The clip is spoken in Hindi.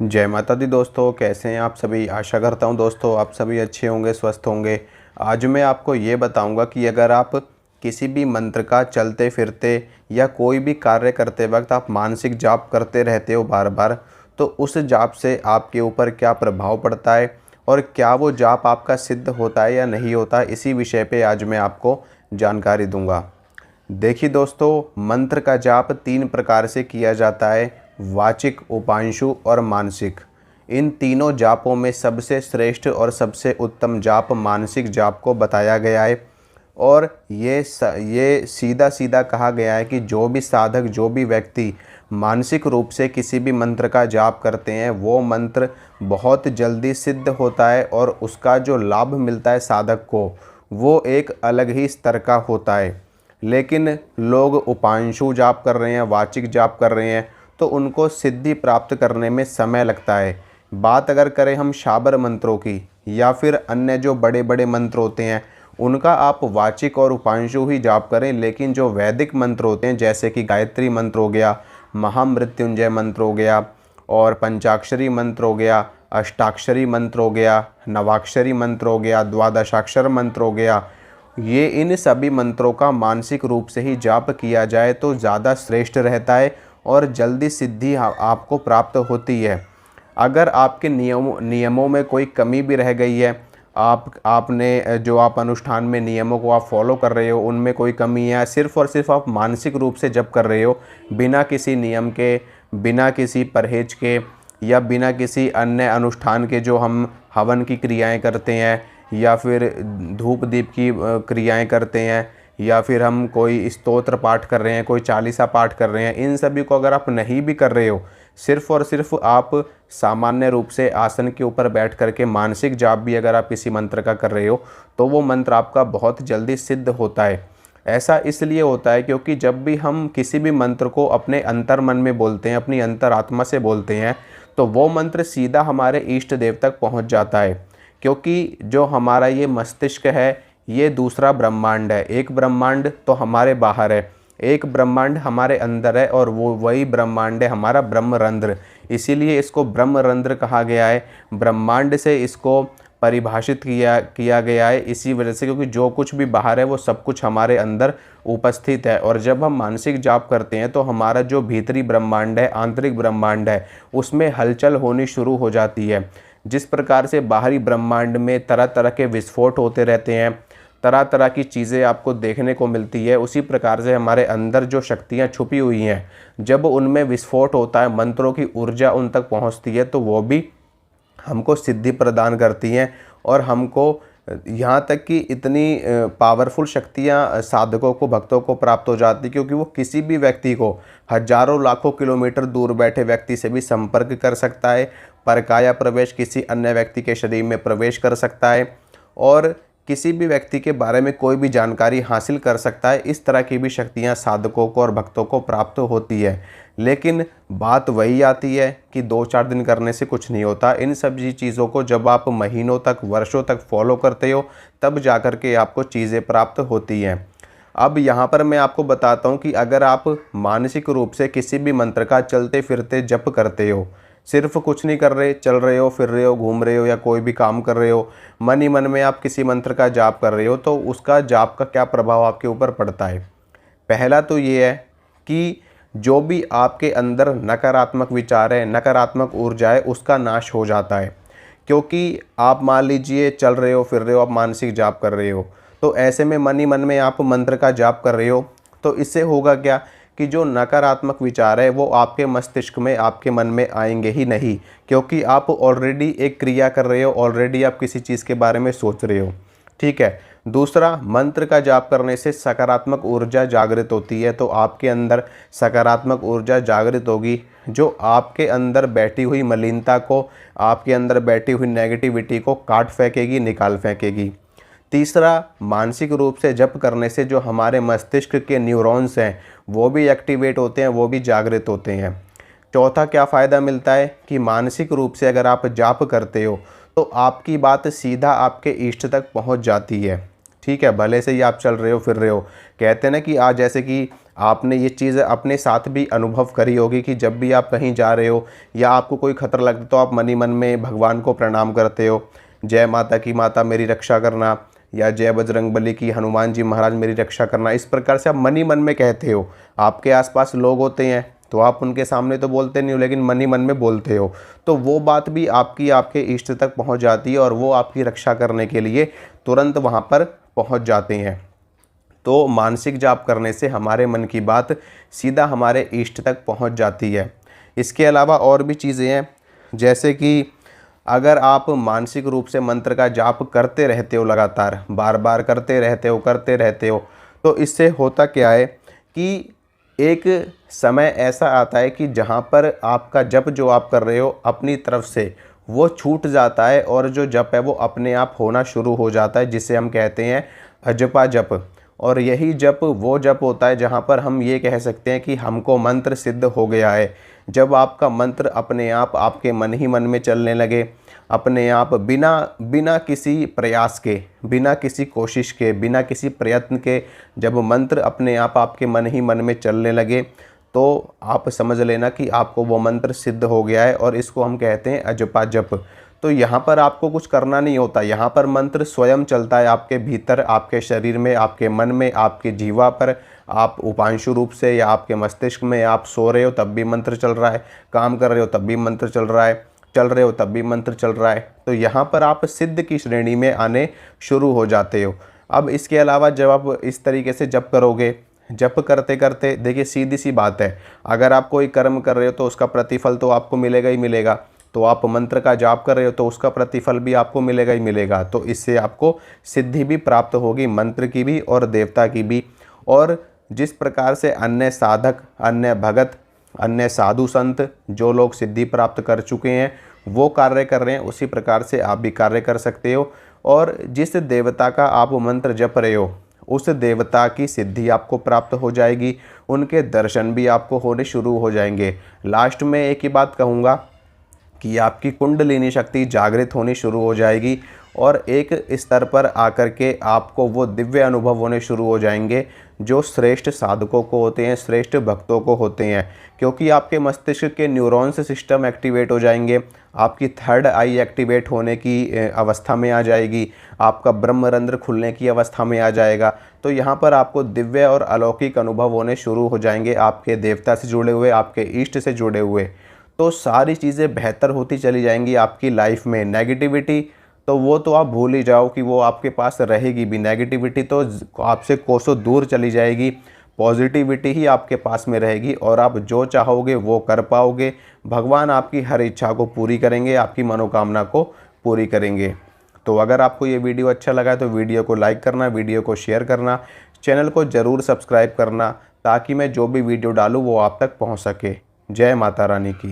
जय माता दी दोस्तों, कैसे हैं आप सभी। आशा करता हूं दोस्तों आप सभी अच्छे होंगे, स्वस्थ होंगे। आज मैं आपको ये बताऊंगा कि अगर आप किसी भी मंत्र का चलते फिरते या कोई भी कार्य करते वक्त आप मानसिक जाप करते रहते हो बार बार, तो उस जाप से आपके ऊपर क्या प्रभाव पड़ता है और क्या वो जाप आपका सिद्ध होता है या नहीं होता, इसी विषय पे आज मैं आपको जानकारी दूंगा। देखिए दोस्तों, मंत्र का जाप 3 प्रकार से किया जाता है: वाचिक, उपांशु और मानसिक। इन तीनों जापों में सबसे श्रेष्ठ और सबसे उत्तम जाप मानसिक जाप को बताया गया है। और ये सीधा सीधा कहा गया है कि जो भी साधक, जो भी व्यक्ति मानसिक रूप से किसी भी मंत्र का जाप करते हैं, वो मंत्र बहुत जल्दी सिद्ध होता है और उसका जो लाभ मिलता है साधक को, वो एक अलग ही स्तर का होता है। लेकिन लोग उपांशु जाप कर रहे हैं, वाचिक जाप कर रहे हैं, तो उनको सिद्धि प्राप्त करने में समय लगता है। बात अगर करें हम शाबर मंत्रों की या फिर अन्य जो बड़े बड़े मंत्र होते हैं, उनका आप वाचिक और उपांशु ही जाप करें। लेकिन जो वैदिक मंत्र होते हैं, जैसे कि गायत्री मंत्र हो गया, महामृत्युंजय मंत्र हो गया और पंचाक्षरी मंत्र हो गया, अष्टाक्षरी मंत्र हो गया, नवाक्षरी मंत्र हो गया, द्वादशाक्षर मंत्र हो गया, ये इन सभी मंत्रों का मानसिक रूप से ही जाप किया जाए तो ज़्यादा श्रेष्ठ रहता है और जल्दी सिद्धि आपको प्राप्त होती है। अगर आपके नियमों में कोई कमी भी रह गई है, आपने जो आप अनुष्ठान में नियमों को आप फॉलो कर रहे हो उनमें कोई कमी है, सिर्फ़ और सिर्फ आप मानसिक रूप से जप कर रहे हो, बिना किसी नियम के, बिना किसी परहेज के या बिना किसी अन्य अनुष्ठान के, जो हम हवन की क्रियाएं करते हैं या फिर धूप दीप की क्रियाएं करते हैं या फिर हम कोई स्तोत्र पाठ कर रहे हैं, कोई चालीसा पाठ कर रहे हैं, इन सभी को अगर आप नहीं भी कर रहे हो, सिर्फ़ और सिर्फ आप सामान्य रूप से आसन के ऊपर बैठ करके मानसिक जाप भी अगर आप किसी मंत्र का कर रहे हो, तो वो मंत्र आपका बहुत जल्दी सिद्ध होता है। ऐसा इसलिए होता है क्योंकि जब भी हम किसी भी मंत्र को अपने अंतर मन में बोलते हैं, अपनी अंतरात्मा से बोलते हैं, तो वो मंत्र सीधा हमारे इष्ट देव तक पहुँच जाता है। क्योंकि जो हमारा ये मस्तिष्क है, ये दूसरा ब्रह्मांड है। एक ब्रह्मांड तो हमारे बाहर है, एक ब्रह्मांड हमारे अंदर है, और वो वही ब्रह्मांड है हमारा ब्रह्मरंध्र। इसीलिए इसको ब्रह्मरंध्र कहा गया है। ब्रह्मांड से इसको परिभाषित किया गया है इसी वजह से, क्योंकि जो कुछ भी बाहर है वो सब कुछ हमारे अंदर उपस्थित है। और जब हम मानसिक जाप करते हैं तो हमारा जो भीतरी ब्रह्मांड है, आंतरिक ब्रह्मांड है, उसमें हलचल होनी शुरू हो जाती है। जिस प्रकार से बाहरी ब्रह्मांड में तरह तरह के विस्फोट होते रहते हैं, तरह तरह की चीज़ें आपको देखने को मिलती है, उसी प्रकार से हमारे अंदर जो शक्तियाँ छुपी हुई हैं, जब उनमें विस्फोट होता है, मंत्रों की ऊर्जा उन तक पहुँचती है, तो वो भी हमको सिद्धि प्रदान करती हैं। और हमको यहाँ तक कि इतनी पावरफुल शक्तियाँ साधकों को, भक्तों को प्राप्त हो जाती, क्योंकि वो किसी भी व्यक्ति को हजारों लाखों किलोमीटर दूर बैठे व्यक्ति से भी संपर्क कर सकता है, परकाया प्रवेश किसी अन्य व्यक्ति के शरीर में प्रवेश कर सकता है और किसी भी व्यक्ति के बारे में कोई भी जानकारी हासिल कर सकता है। इस तरह की भी शक्तियाँ साधकों को और भक्तों को प्राप्त होती है। लेकिन बात वही आती है कि 2-4 दिन करने से कुछ नहीं होता। इन सभी चीज़ों को जब आप महीनों तक, वर्षों तक फॉलो करते हो, तब जा कर के आपको चीज़ें प्राप्त होती हैं। अब यहाँ पर मैं आपको बताता हूँ कि अगर आप मानसिक रूप से किसी भी मंत्र का चलते फिरते जप करते हो, सिर्फ कुछ नहीं कर रहे, चल रहे हो, फिर रहे हो, घूम रहे हो या कोई भी काम कर रहे हो, मन ही मन में आप किसी मंत्र का जाप कर रहे हो, तो उसका जाप का क्या प्रभाव आपके ऊपर पड़ता है। पहला तो ये है कि जो भी आपके अंदर नकारात्मक विचार है, नकारात्मक ऊर्जा है, उसका नाश हो जाता है। क्योंकि आप मान लीजिए चल रहे हो, फिर रहे हो, आप मानसिक जाप कर रहे हो, तो ऐसे में मन ही मन में आप मंत्र का जाप कर रहे हो, तो इससे होगा क्या कि जो नकारात्मक विचार है वो आपके मस्तिष्क में, आपके मन में आएंगे ही नहीं, क्योंकि आप ऑलरेडी एक क्रिया कर रहे हो, ऑलरेडी आप किसी चीज़ के बारे में सोच रहे हो। ठीक है। दूसरा, मंत्र का जाप करने से सकारात्मक ऊर्जा जागृत होती है, तो आपके अंदर सकारात्मक ऊर्जा जागृत होगी, जो आपके अंदर बैठी हुई मलिनता को, आपके अंदर बैठी हुई नेगेटिविटी को काट फेंकेगी, निकाल फेंकेगी। तीसरा, मानसिक रूप से जप करने से जो हमारे मस्तिष्क के न्यूरॉन्स हैं वो भी एक्टिवेट होते हैं, वो भी जागृत होते हैं। चौथा क्या फ़ायदा मिलता है कि मानसिक रूप से अगर आप जाप करते हो तो आपकी बात सीधा आपके इष्ट तक पहुंच जाती है। ठीक है, भले से ही आप चल रहे हो, फिर रहे हो, कहते हैं ना कि आज जैसे कि आपने ये चीज़ अपने साथ भी अनुभव करी होगी कि जब भी आप कहीं जा रहे हो या आपको कोई खतरा लगता तो आप मन ही मन में भगवान को प्रणाम करते हो, जय माता की माता मेरी रक्षा करना, या जय बजरंगबली की हनुमान जी महाराज मेरी रक्षा करना। इस प्रकार से आप मन ही मन में कहते हो। आपके आसपास लोग होते हैं तो आप उनके सामने तो बोलते नहीं हो, लेकिन मन ही मन में बोलते हो, तो वो बात भी आपकी आपके इष्ट तक पहुंच जाती है और वो आपकी रक्षा करने के लिए तुरंत वहां पर पहुंच जाते हैं। तो मानसिक जाप करने से हमारे मन की बात सीधा हमारे इष्ट तक पहुंच जाती है। इसके अलावा और भी चीज़ें हैं, जैसे कि अगर आप मानसिक रूप से मंत्र का जाप करते रहते हो, लगातार बार बार करते रहते हो, तो इससे होता क्या है कि एक समय ऐसा आता है कि जहाँ पर आपका जप जो आप कर रहे हो अपनी तरफ से वो छूट जाता है और जो जप है वो अपने आप होना शुरू हो जाता है, जिसे हम कहते हैं अजपा जप। और यही जप वो जप होता है जहाँ पर हम ये कह सकते हैं कि हमको मंत्र सिद्ध हो गया है। जब आपका मंत्र अपने आप आपके मन ही मन में चलने लगे, अपने आप बिना बिना किसी प्रयास के, बिना किसी कोशिश के, बिना किसी प्रयत्न के जब मंत्र अपने आप आपके मन ही मन में चलने लगे, तो आप समझ लेना कि आपको वो मंत्र सिद्ध हो गया है और इसको हम कहते हैं अजपा जप। तो यहाँ पर आपको कुछ करना नहीं होता, यहाँ पर मंत्र स्वयं चलता है आपके भीतर, आपके शरीर में, आपके मन में, आपके जीवा पर। आप उपांशु रूप से या आपके मस्तिष्क में आप सो रहे हो तब भी मंत्र चल रहा है, काम कर रहे हो तब भी मंत्र चल रहा है, चल रहे हो तब भी मंत्र चल रहा है। तो यहाँ पर आप सिद्ध की श्रेणी में आने शुरू हो जाते हो। अब इसके अलावा जब आप इस तरीके से जप करोगे, जप करते करते देखिए सीधी सी बात है, अगर आप कोई कर्म कर रहे हो तो उसका प्रतिफल तो आपको मिलेगा ही मिलेगा। तो आप मंत्र का जाप कर रहे हो तो उसका प्रतिफल भी आपको मिलेगा ही मिलेगा। तो इससे आपको सिद्धि भी प्राप्त होगी, मंत्र की भी और देवता की भी। और जिस प्रकार से अन्य साधक, अन्य भगत, अन्य साधु संत जो लोग सिद्धि प्राप्त कर चुके हैं वो कार्य कर रहे हैं, उसी प्रकार से आप भी कार्य कर सकते हो। और जिस देवता का आप मंत्र जप रहे हो उस देवता की सिद्धि आपको प्राप्त हो जाएगी, उनके दर्शन भी आपको होने शुरू हो जाएंगे। लास्ट में एक ही बात कहूँगा कि आपकी कुंडलिनी शक्ति जागृत होनी शुरू हो जाएगी और एक स्तर पर आकर के आपको वो दिव्य अनुभव होने शुरू हो जाएंगे जो श्रेष्ठ साधकों को होते हैं, श्रेष्ठ भक्तों को होते हैं। क्योंकि आपके मस्तिष्क के न्यूरॉन्स सिस्टम एक्टिवेट हो जाएंगे, आपकी थर्ड आई एक्टिवेट होने की अवस्था में आ जाएगी, आपका ब्रह्मरंध्र खुलने की अवस्था में आ जाएगा। तो यहाँ पर आपको दिव्य और अलौकिक अनुभव होने शुरू हो जाएंगे, आपके देवता से जुड़े हुए, आपके इष्ट से जुड़े हुए। तो सारी चीज़ें बेहतर होती चली जाएंगी आपकी लाइफ में। नेगेटिविटी तो वो तो आप भूल ही जाओ कि वो आपके पास रहेगी भी, नेगेटिविटी तो आपसे कोसों दूर चली जाएगी। पॉजिटिविटी ही आपके पास में रहेगी और आप जो चाहोगे वो कर पाओगे। भगवान आपकी हर इच्छा को पूरी करेंगे, आपकी मनोकामना को पूरी करेंगे। तो अगर आपको ये वीडियो अच्छा लगा तो वीडियो को लाइक करना, वीडियो को शेयर करना, चैनल को ज़रूर सब्सक्राइब करना ताकि मैं जो भी वीडियो डालूँ वो आप तक पहुँच सके। जय माता रानी की।